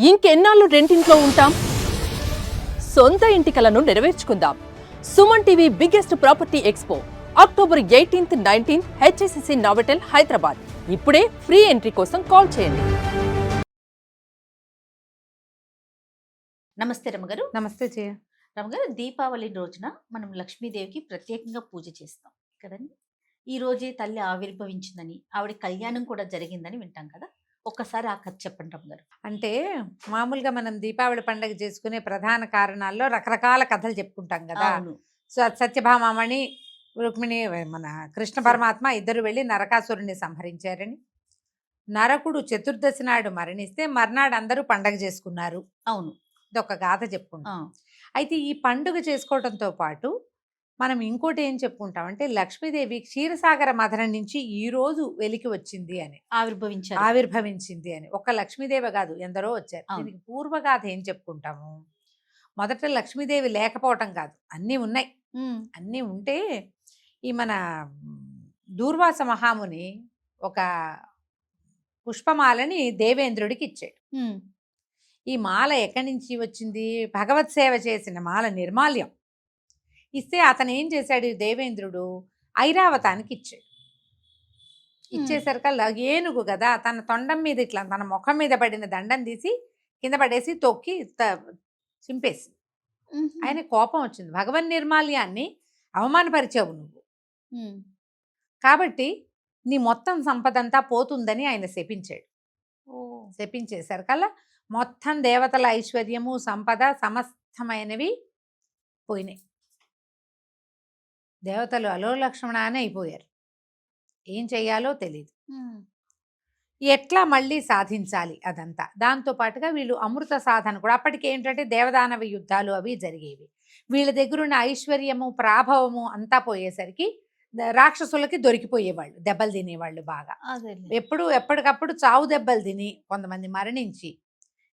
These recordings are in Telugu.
ఇంకెన్నాళ్ళు రెంటింట్లో ఉంటాం? సొంత ఇంటి కలను నెరవేర్చుకుందాం. Suman TV biggest property expo October 18th, 19th HSCC Novotel Hyderabad. ఇప్పుడే ఫ్రీ ఎంట్రీ కోసం కాల్ చేయండి. నమస్తే రమగారు. నమస్తే జయ. రమగారు, దీపావళి రోజున మనం లక్ష్మీదేవికి ప్రత్యేకంగా పూజ చేస్తాం కదండి. ఈ రోజే తల్లి ఆవిర్భవించిందని, ఆవిడ కళ్యాణం కూడా జరిగిందని వింటాం కదా. ఒక్కసారి ఆ కథ చెప్పండి రమగారు. అంటే మామూలుగా మనం దీపావళి పండుగ చేసుకునే ప్రధాన కారణాల్లో రకరకాల కథలు చెప్పుకుంటాం కదా. అవును. సత్యభామని, రుక్మిణి, మన కృష్ణ పరమాత్మ ఇద్దరు వెళ్ళి నరకాసురుని సంహరించారని, నరకుడు చతుర్దశి నాడు మరణిస్తే మర్నాడు అందరూ పండగ చేసుకున్నారు. అవును, ఇదొక గాథ చెప్పుకుంటాం. అయితే ఈ పండుగ చేసుకోవడంతో పాటు మనం ఇంకోటి ఏం చెప్పుకుంటాం అంటే, లక్ష్మీదేవి క్షీరసాగర మథనం నుంచి ఈ రోజు వెలికి వచ్చింది అని, ఆవిర్భవించింది అని. ఒక్క లక్ష్మీదేవి కాదు, ఎందరో వచ్చారు. దీనికి పూర్వగాథ ఏం చెప్పుకుంటాము. మొదట లక్ష్మీదేవి లేకపోవటం కాదు, అన్నీ ఉన్నాయి. అన్నీ ఉంటే ఈ మన దూర్వాస మహాముని ఒక పుష్పమాలని దేవేంద్రుడికి ఇచ్చాడు. ఈ మాల ఎక్కడి నుంచి వచ్చింది? భగవత్ సేవ చేసిన మాల, నిర్మాల్యం. ఇస్తే అతను ఏం చేశాడు, దేవేంద్రుడు ఐరావతానికి ఇచ్చాడు. ఇచ్చేసరికల్లా ఏనుగు కదా, తన తొండం మీద ఇట్లా తన ముఖం మీద పడిన దండం తీసి కింద పడేసి తొక్కి చింపేసి, ఆయన కోపం వచ్చింది. భగవన్ నిర్మాల్యాన్ని అవమానపరిచావు నువ్వు, కాబట్టి నీ మొత్తం సంపద అంతా పోతుందని ఆయన శపించాడు. శపించేసరికల్లా మొత్తం దేవతల ఐశ్వర్యము, సంపద సమస్తమైనవి పోయినాయి. దేవతలు అలోలక్ష్మణానే అయిపోయారు. ఏం చెయ్యాలో తెలియదు. ఎట్లా మళ్ళీ సాధించాలి అదంతా. దాంతో పాటుగా వీళ్ళు అమృత సాధన కూడా, అప్పటికి ఏంటంటే దేవదానవ యుద్ధాలు అవి జరిగేవి. వీళ్ళ దగ్గరున్న ఐశ్వర్యము, ప్రాభవము అంతా పోయేసరికి రాక్షసులకి దొరికిపోయేవాళ్ళు, దెబ్బలు తినేవాళ్ళు బాగా. ఎప్పటికప్పుడు చావు దెబ్బలు తిని కొంతమంది మరణించి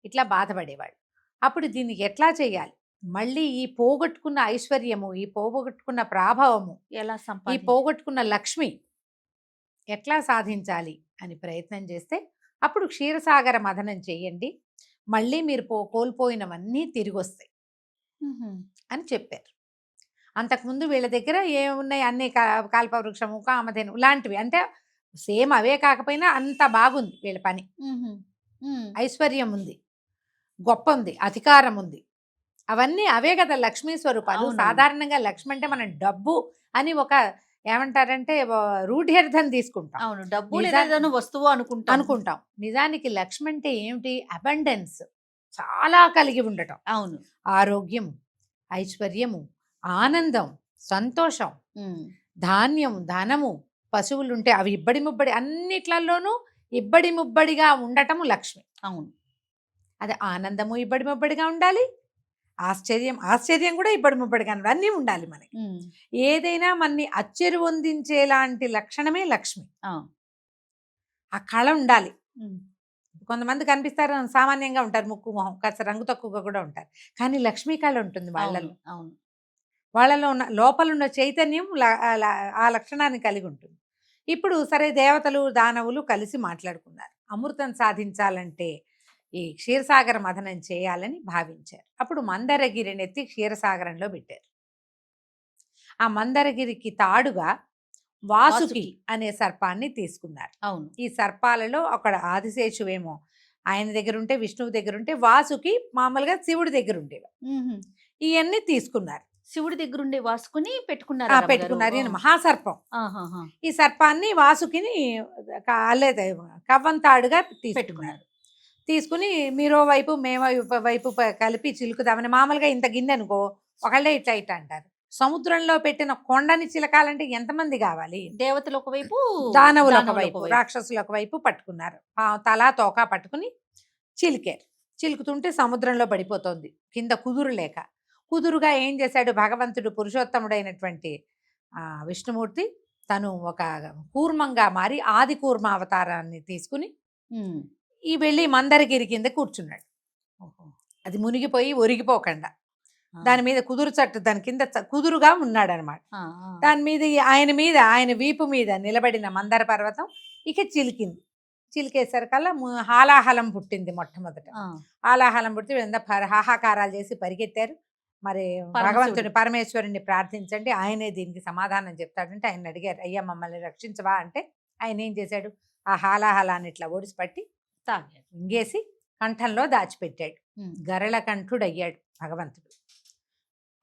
ఇట్లా బాధపడేవాళ్ళు. అప్పుడు దీనికి ఎట్లా చేయాలి, మళ్ళీ ఈ పోగొట్టుకున్న ఐశ్వర్యము, ఈ పోగొట్టుకున్న ప్రాభవము, ఈ పోగొట్టుకున్న లక్ష్మి ఎట్లా సాధించాలి అని ప్రయత్నం చేస్తే, అప్పుడు క్షీరసాగర మథనం చేయండి, మళ్ళీ మీరు కోల్పోయినవన్నీ తిరిగి వస్తాయి అని చెప్పారు. అంతకుముందు వీళ్ళ దగ్గర ఏమున్నాయి, అన్ని కల్పవృక్షము, కామధేను లాంటివి, అంటే సేమ్ అవే కాకపోయినా అంత బాగుంది వీళ్ళ పని. ఐశ్వర్యం ఉంది, గొప్ప ఉంది, అధికారం ఉంది, అవన్నీ అవే కదా లక్ష్మీ స్వరూపాలు. సాధారణంగా లక్ష్మి అంటే మనం డబ్బు అని ఒక ఏమంటారంటే రూఢ్యర్థం తీసుకుంటాం. అవును, డబ్బు వస్తువు అనుకుంటాం. నిజానికి లక్ష్మి అంటే ఏమిటి? అబండెన్స్, చాలా కలిగి ఉండటం. అవును, ఆరోగ్యం, ఐశ్వర్యము, ఆనందం, సంతోషం, ధాన్యం, ధనము, పశువులుంటే అవి ఇబ్బడి ముబ్బడి, అన్నిట్లలోనూ ఇబ్బడి ముబ్బడిగా ఉండటము లక్ష్మి. అవును, అది ఆనందము ఇబ్బడి ముబ్బడిగా ఉండాలి, ఆశ్చర్యం కూడా ఇబ్బడి ముబ్బడిగా ఉండాలి, అన్నీ ఉండాలి మనకి. ఏదైనా మనని అచ్చెరువొందించేలాంటి లక్షణమే లక్ష్మి. ఆ కళ ఉండాలి. కొంతమంది కనిపిస్తారు సామాన్యంగా ఉంటారు, ముక్కు మొహం కాస్త రంగు తక్కువగా కూడా ఉంటారు, కానీ లక్ష్మీ కళ ఉంటుంది వాళ్ళలో. అవును, వాళ్ళలో ఉన్న లోపల ఉన్న చైతన్యం ఆ లక్షణాన్ని కలిగి ఉంటుంది. ఇప్పుడు సరే, దేవతలు దానవులు కలిసి మాట్లాడుకున్నారు, అమృతం సాధించాలంటే ఈ క్షీరసాగర మథనం చేయాలని భావించారు. అప్పుడు మందరగిరిని ఎత్తి క్షీరసాగరంలో పెట్టారు. ఆ మందరగిరికి తాడుగా వాసుకి అనే సర్పాన్ని తీసుకున్నారు. అవును, ఈ సర్పాలలో అక్కడ ఆదిశేషువేమో ఆయన దగ్గర ఉంటే, విష్ణువు దగ్గర ఉంటే, వాసుకి మామూలుగా శివుడి దగ్గర ఉండేవి. ఇవన్నీ తీసుకున్నారు. శివుడి దగ్గర ఉండే వాసుకుని పెట్టుకున్నారు. ఈయన మహాసర్పం. ఈ సర్పాన్ని వాసుకిని కవ్వంతాడుగా తీసుకున్నారు. తీసుకుని మీరో వైపు మేమో వైపు కలిపి చిలుకుదామని, మామూలుగా ఇంత గిన్నె అనుకో, ఒకళ్ళే ఇట్లా ఇట్లా అంటారు. సముద్రంలో పెట్టిన కొండని చిలకాలంటే ఎంతమంది కావాలి? దేవతలు ఒకవైపు, దానవులు ఒకవైపు, రాక్షసులు ఒకవైపు పట్టుకున్నారు. తలా తోక పట్టుకుని చిలికారు. చిలుకుతుంటే సముద్రంలో పడిపోతుంది కింద కుదురు లేక. కుదురుగా ఏం చేశాడు భగవంతుడు, పురుషోత్తముడైనటువంటి విష్ణుమూర్తి, తను ఒక కూర్మంగా మారి ఆది కూర్మ అవతారాన్ని తీసుకుని ఈ వెళ్ళి మందరగిరి కింద కూర్చున్నాడు. అది మునిగిపోయి ఒరిగిపోకుండా దాని మీద కుదురు చట్టు, దాని కింద కుదురుగా ఉన్నాడు అనమాట. దాని మీద ఆయన వీపు మీద నిలబడిన మందర పర్వతం ఇక చిలికింది. చిలికేసరికల్లా హాలాహలం పుట్టింది మొట్టమొదట. ఆ, హాలాహలం పుట్టి వీళ్ళంతా హాహాకారాలు చేసి పరిగెత్తారు. మరి భగవంతుని పరమేశ్వరుని ప్రార్థించండి, ఆయనే దీనికి సమాధానం చెప్తాడంటే ఆయన అడిగారు, అయ్యా మమ్మల్ని రక్షించవా అంటే ఆయన ఏం చేశాడు, ఆ హాలాహలాన్ని ఇట్లా ఒడిసి పట్టి తాగాడు. ఇంగేసి కంఠంలో దాచిపెట్టాడు. ఉమ్, గరళ కంఠుడు అయ్యాడు భగవంతుడు.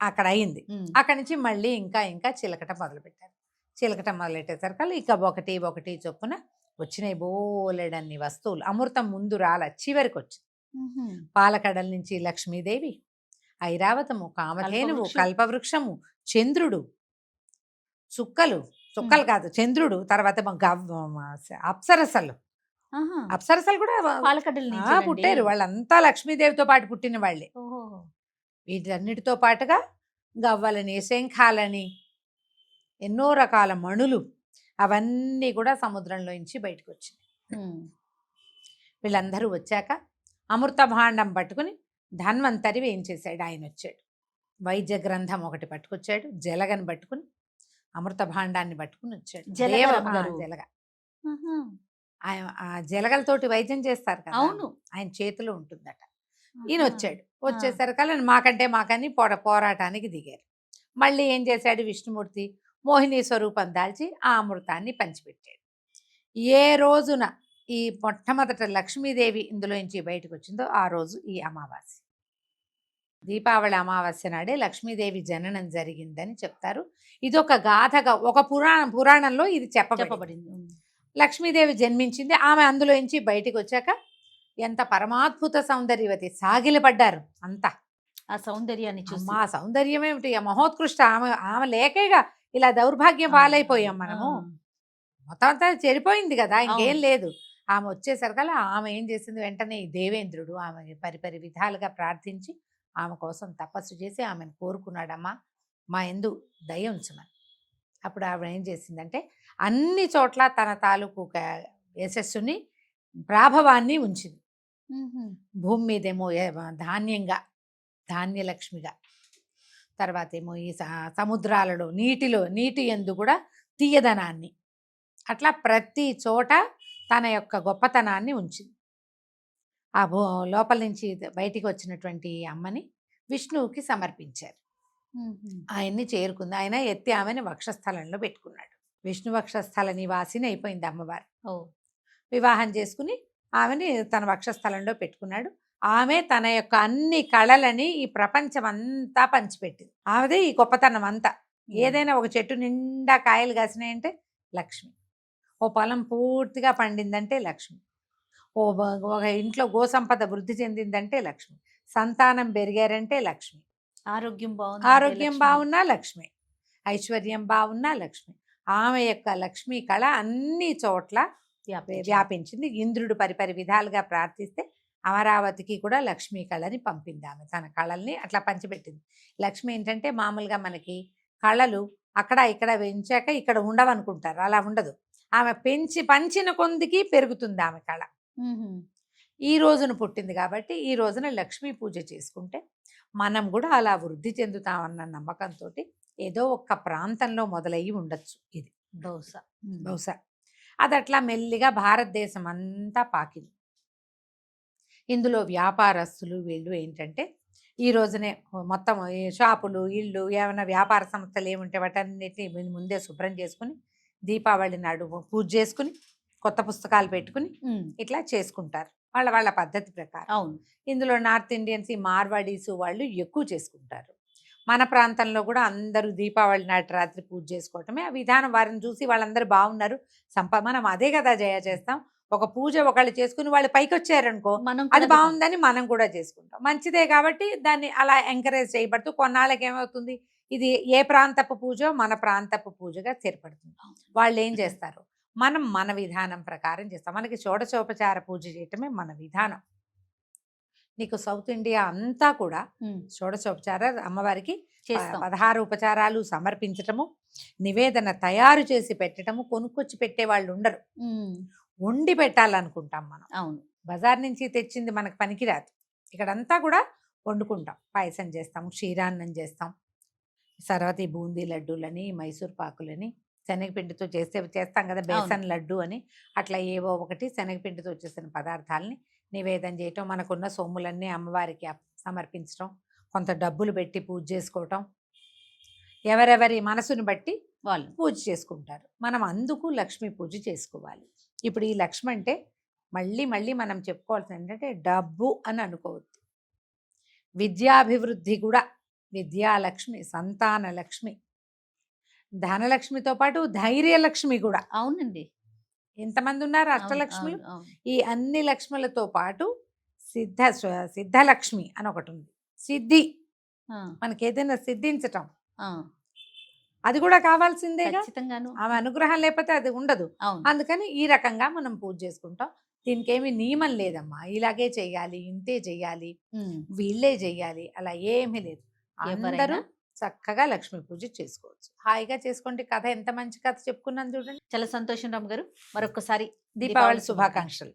అక్కడ అయింది. ఉమ్, అక్కడి నుంచి మళ్ళీ ఇంకా ఇంకా చిలకట మొదలుపెట్టారు. చిలకట మొదలెట్టేసరికి ఇక ఒకటి ఒకటి చొప్పున వచ్చినాయి బోలెడన్ని వస్తువులు. అమృతం ముందు రాల, చివరికి వచ్చింది. ఉహుం. పాలకడల నుంచి లక్ష్మీదేవి, ఐరావతము, కామధేనువు, కల్పవృక్షం. కల్పవృక్షము, చంద్రుడు, చుక్కలు కాదు చంద్రుడు, తర్వాత అప్సరసలు. ఆహా. అప్సరసలు కూడా పాలకడల నుంచి పుట్టారు. వాళ్ళంతా లక్ష్మీదేవితో పాటు పుట్టిన వాళ్ళే. ఓహో. వీటన్నిటితో పాటుగా గవ్వలని, శంఖాలని, ఎన్నో రకాల మణులు అవన్నీ కూడా సముద్రంలోంచి బయటకు వచ్చినాయి. ఉమ్, వీళ్ళందరూ వచ్చాక అమృత భాండం పట్టుకుని ధన్వంతరి ఏం చేశాడు, ఆయన వచ్చాడు. వైద్య గ్రంథం ఒకటి పట్టుకొచ్చాడు, జలగని పట్టుకుని అమృత భాండాన్ని పట్టుకుని వచ్చాడు. జలగ అమ్మగారు. జలగ. ఆహా. ఆ జలగలతోటి వైద్యం చేస్తారు కదా, అవును. ఆయన చేతిలో ఉంటుందట. ఈయన ఆహా. వచ్చాడు. వచ్చేసరికల్లా మాకని పోరాటానికి దిగారు. మళ్ళీ ఏం చేశాడు విష్ణుమూర్తి, మోహిని స్వరూపం దాల్చి ఆ అమృతాన్ని పంచిపెట్టాడు. ఏ రోజున ఈ మొట్టమొదట లక్ష్మీదేవి ఇందులోంచి బయటకు వచ్చిందో ఆ రోజు ఈ అమావాస్య. దీపావళి అమావాస్య నాడే లక్ష్మీదేవి జననం జరిగిందని చెప్తారు. ఇది ఒక గాథగా, ఒక పురాణంలో ఇది చెప్పబడింది. చెప్పబడింది. లక్ష్మీదేవి జన్మించింది. ఆమె అందులోంచి బయటికి వచ్చాక ఎంత పరమాద్భుత సౌందర్యవతి, సాగిలపడ్డారు అంతా. ఆ సౌందర్యాన్ని చూసి మా సౌందర్యం ఏమిటి, ఆ మహోత్కృష్ట, ఆమె లేకేగా ఇలా దౌర్భాగ్యం పాలైపోయాం మనము. మొత్తం అంతా చెడిపోయింది కదా, ఇంకేం అవును. లేదు. ఆమె వచ్చేసరికల్లా ఆమె ఏం చేసింది, వెంటనే ఈ దేవేంద్రుడు ఆమె పరిపరి విధాలుగా ప్రార్థించి ఆమె కోసం తపస్సు చేసి ఆమెను కోరుకున్నాడమ్మా, మా యందు దయ ఉంచమని. అప్పుడు ఆవిడ ఏం చేసిందంటే అన్ని చోట్ల తన తాలూకు యశస్సుని, ప్రాభవాన్ని ఉంచింది. ఉహుం. భూమి మీదేమో ధాన్యంగా, ధాన్యలక్ష్మిగా, తర్వాత ఏమో ఈ సముద్రాలలో నీటి యందు కూడా తీయదనాన్ని, అట్లా ప్రతి చోట తన యొక్క గొప్పతనాన్ని ఉంచింది. ఆ లోపల నుంచి బయటికి వచ్చినటువంటి అమ్మని విష్ణువుకి సమర్పించారు. ఉహుం. ఆయన్ని చేరుకుంది. ఆయన ఎత్తి ఆమెను వక్షస్థలంలో పెట్టుకున్నాడు. విష్ణు వక్షస్థల నివాసిని అయిపోయింది అమ్మవారు. ఓ. వివాహం చేసుకుని ఆమెని తన వక్షస్థలంలో పెట్టుకున్నాడు. ఆమె తన యొక్క అన్ని కళలని ఈ ప్రపంచం అంతా పంచిపెట్టింది. ఆమెదే ఈ గొప్పతనం అంతా. ఏదైనా ఒక చెట్టు నిండా కాయలు కాసినాయంటే లక్ష్మి, ఓ పొలం పూర్తిగా పండిందంటే లక్ష్మి, ఒక ఇంట్లో గోసంపద వృద్ధి చెందిందంటే లక్ష్మి, సంతానం పెరిగారంటే లక్ష్మి, ఆరోగ్యం బాగున్నా లక్ష్మి, ఐశ్వర్యం బాగున్నా లక్ష్మి. ఆమె యొక్క లక్ష్మీ కళ అన్ని చోట్ల వ్యాపించింది. ఇంద్రుడు పరిపరి విధాలుగా ప్రార్థిస్తే అమరావతికి కూడా లక్ష్మీ కళని పంపింది. ఆమె తన కళల్ని అట్లా పంచిపెట్టింది. లక్ష్మి ఏంటంటే మామూలుగా మనకి కళలు అక్కడ ఇక్కడ పెంచాక ఇక్కడ ఉండవనుకుంటారు, అలా ఉండదు. ఆమె పంచిన కొందికి పెరుగుతుంది ఆమె కళ. ఈ రోజున పుట్టింది కాబట్టి ఈ రోజున లక్ష్మీ పూజ చేసుకుంటే మనం కూడా అలా వృద్ధి చెందుతామన్న నమ్మకంతో ఏదో ఒక్క ప్రాంతంలో మొదలయ్యి ఉండొచ్చు. ఇది బహుశా అది అట్లా మెల్లిగా భారతదేశం అంతా పాకింది. ఇందులో వ్యాపారస్తులు వీళ్ళు ఏంటంటే ఈ రోజునే మొత్తం షాపులు, ఇళ్ళు, ఏమైనా వ్యాపార సంస్థలు ఏముంటే వాటన్నిటిని ముందే శుభ్రం చేసుకుని దీపావళి నాడు పూజ చేసుకుని కొత్త పుస్తకాలు పెట్టుకుని ఇట్లా చేసుకుంటారు వాళ్ళ పద్ధతి ప్రకారం. అవును. ఇందులో నార్త్ ఇండియన్స్, ఈ మార్వాడీస్ వాళ్ళు ఎక్కువ చేసుకుంటారు. మన ప్రాంతంలో కూడా అందరూ దీపావళి నాటి రాత్రి పూజ చేసుకోవటమే ఆ విధానం. వారిని చూసి వాళ్ళందరూ బాగున్నారు, మనం అదే కదా చేస్తాం. ఒక పూజ ఒకళ్ళు చేసుకుని వాళ్ళు పైకి వచ్చారనుకో, అది బాగుందని మనం కూడా చేసుకుంటాం. మంచిదే కాబట్టి దాన్ని అలా ఎంకరేజ్ చేయబడుతూ కొన్నాళ్ళకి ఏమవుతుంది, ఇది ఏ ప్రాంతపు పూజో మన ప్రాంతపు పూజగా స్థిరపడుతుంది. వాళ్ళు ఏం చేస్తారు, మనం మన విధానం ప్రకారం చేస్తాం. మనకి షోడశోపచార పూజ చేయటమే మన విధానం. నీకు సౌత్ ఇండియా అంతా కూడా షోడశోపచార అమ్మవారికి 16 ఉపచారాలు సమర్పించటము, నివేదన తయారు చేసి పెట్టడము. కొనుక్కొచ్చి పెట్టే వాళ్ళు ఉండరు, వండి పెట్టాలనుకుంటాం మనం. అవును. బజార్ నుంచి తెచ్చింది మనకు పనికిరాదు. ఇక్కడంతా కూడా వండుకుంటాం. పాయసం చేస్తాం, క్షీరాన్నం చేస్తాం, తర్వాత ఈ బూందీ లడ్డూలని, మైసూర్ పాకులని, శనగపిండితో చేస్తాం కదా బేసన్ లడ్డు అని, అట్లా ఏవో ఒకటి శనగపిండితో చేసిన పదార్థాలని నివేదన చేయటం, మనకున్న సొమ్ములన్నీ అమ్మవారికి సమర్పించడం, కొంత డబ్బులు పెట్టి పూజ చేసుకోవటం, ఎవరెవరి మనసుని బట్టి వాళ్ళు పూజ చేసుకుంటారు. మనం అందుకు లక్ష్మీ పూజ చేసుకోవాలి. ఇప్పుడు ఈ లక్ష్మి అంటే మళ్ళీ మళ్ళీ మనం చెప్పుకోవాల్సింది ఏంటంటే డబ్బు అని అనుకోవద్దు. విద్యాభివృద్ధి కూడా, విద్యాలక్ష్మి, సంతాన లక్ష్మి, ధనలక్ష్మితో పాటు ధైర్యలక్ష్మి కూడా. అవునండి, ఎంతమంది ఉన్నారు అష్టలక్ష్ములు? అవును, అవును. ఈ అన్ని లక్ష్ములతో పాటు సిద్ధలక్ష్మి అని ఒకటి ఉంది. సిద్ధి, ఆ, మనకి ఏదైనా సిద్ధించటం, ఆ, అది కూడా కావాల్సిందేగా. ఖచ్చితంగాను. ఆమె అనుగ్రహం లేకపోతే అది ఉండదు. అవును, అందుకని ఈ రకంగా మనం పూజ చేసుకుంటాం. దీనికి ఏమి నియమం లేదమ్మా, ఇలాగే చెయ్యాలి, ఇంతే చెయ్యాలి, ఉమ్. వీళ్ళే చెయ్యాలి, అలా ఏమీ లేదు. అందరూ ఎవరైనా చక్కగా లక్ష్మీ పూజ చేసుకోవచ్చు. హాయిగా చేసుకోండి. కథ ఎంత మంచి కథ చెప్పుకున్నాను చూడండి. చాలా సంతోషం రామ్ గారు. మరొకసారి దీపావళి శుభాకాంక్షలు.